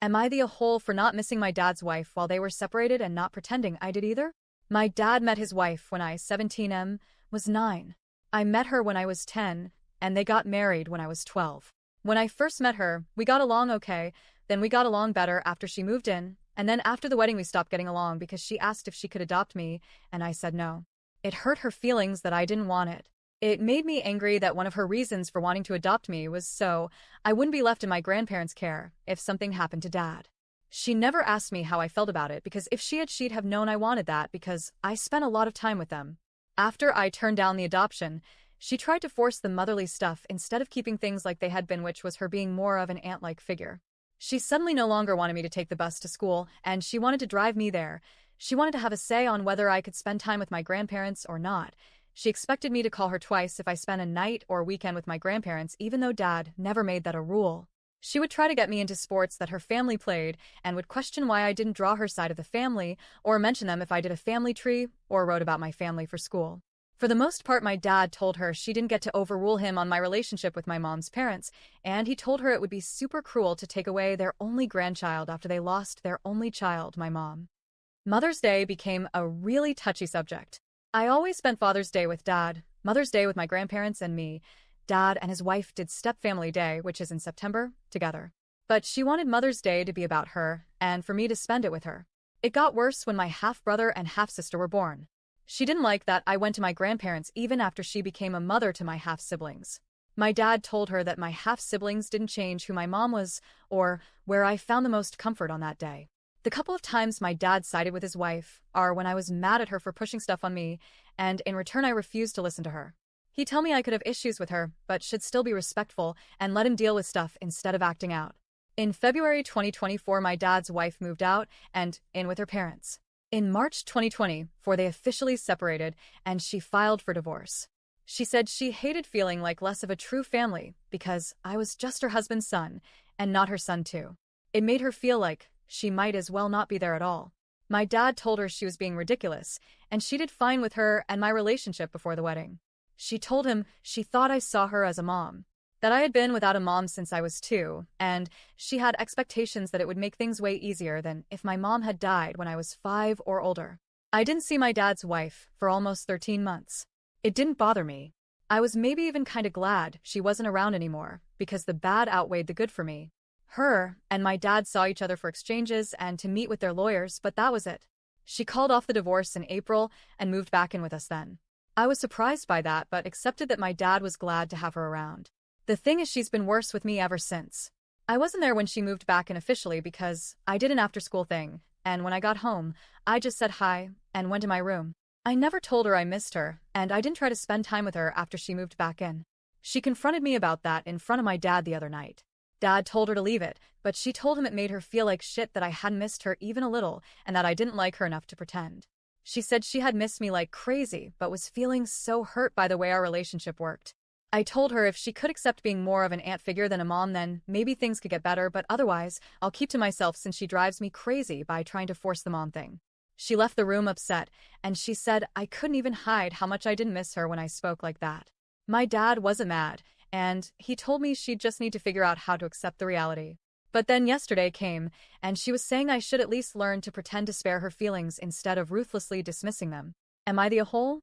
Am I the a-hole for not missing my dad's wife while they were separated and not pretending I did either? My dad met his wife when I, 17 was 9. I met her when I was 10, and they got married when I was 12. When I first met her, we got along okay, then we got along better after she moved in, and then after the wedding we stopped getting along because she asked if she could adopt me, and I said no. It hurt her feelings that I didn't want it. It made me angry that one of her reasons for wanting to adopt me was so I wouldn't be left in my grandparents' care if something happened to Dad. She never asked me how I felt about it because if she had, she'd have known I wanted that because I spent a lot of time with them. After I turned down the adoption, she tried to force the motherly stuff instead of keeping things like they had been, which was her being more of an aunt-like figure. She suddenly no longer wanted me to take the bus to school, and she wanted to drive me there. She wanted to have a say on whether I could spend time with my grandparents or not. She expected me to call her twice if I spent a night or weekend with my grandparents, even though Dad never made that a rule. She would try to get me into sports that her family played and would question why I didn't draw her side of the family or mention them if I did a family tree or wrote about my family for school. For the most part, my dad told her she didn't get to overrule him on my relationship with my mom's parents, and he told her it would be super cruel to take away their only grandchild after they lost their only child, my mom. Mother's Day became a really touchy subject. I always spent Father's Day with Dad, Mother's Day with my grandparents and me. Dad and his wife did Step-Family Day, which is in September, together. But she wanted Mother's Day to be about her, and for me to spend it with her. It got worse when my half-brother and half-sister were born. She didn't like that I went to my grandparents even after she became a mother to my half-siblings. My dad told her that my half-siblings didn't change who my mom was or where I found the most comfort on that day. The couple of times my dad sided with his wife are when I was mad at her for pushing stuff on me, and in return I refused to listen to her. He'd tell me I could have issues with her, but should still be respectful and let him deal with stuff instead of acting out. In February 2024, my dad's wife moved out and in with her parents. In March 2024, they officially separated, and she filed for divorce. She said she hated feeling like less of a true family because I was just her husband's son, and not her son too. It made her feel like she might as well not be there at all. My dad told her she was being ridiculous, and she did fine with her and my relationship before the wedding. She told him she thought I saw her as a mom, that I had been without a mom since I was 2, and she had expectations that it would make things way easier than if my mom had died when I was 5 or older. I didn't see my dad's wife for almost 13 months. It didn't bother me. I was maybe even kinda glad she wasn't around anymore, because the bad outweighed the good for me. Her and my dad saw each other for exchanges and to meet with their lawyers, but that was it. She called off the divorce in April and moved back in with us then. I was surprised by that, but accepted that my dad was glad to have her around. The thing is, she's been worse with me ever since. I wasn't there when she moved back in officially because I did an after-school thing, and when I got home, I just said hi and went to my room. I never told her I missed her, and I didn't try to spend time with her after she moved back in. She confronted me about that in front of my dad the other night. Dad told her to leave it, but she told him it made her feel like shit that I hadn't missed her even a little and that I didn't like her enough to pretend. She said she had missed me like crazy but was feeling so hurt by the way our relationship worked. I told her if she could accept being more of an aunt figure than a mom, then maybe things could get better, but otherwise, I'll keep to myself since she drives me crazy by trying to force the mom thing. She left the room upset, and she said I couldn't even hide how much I didn't miss her when I spoke like that. My dad wasn't mad, and he told me she'd just need to figure out how to accept the reality. But then yesterday came, and she was saying I should at least learn to pretend to spare her feelings instead of ruthlessly dismissing them. Am I the a-hole?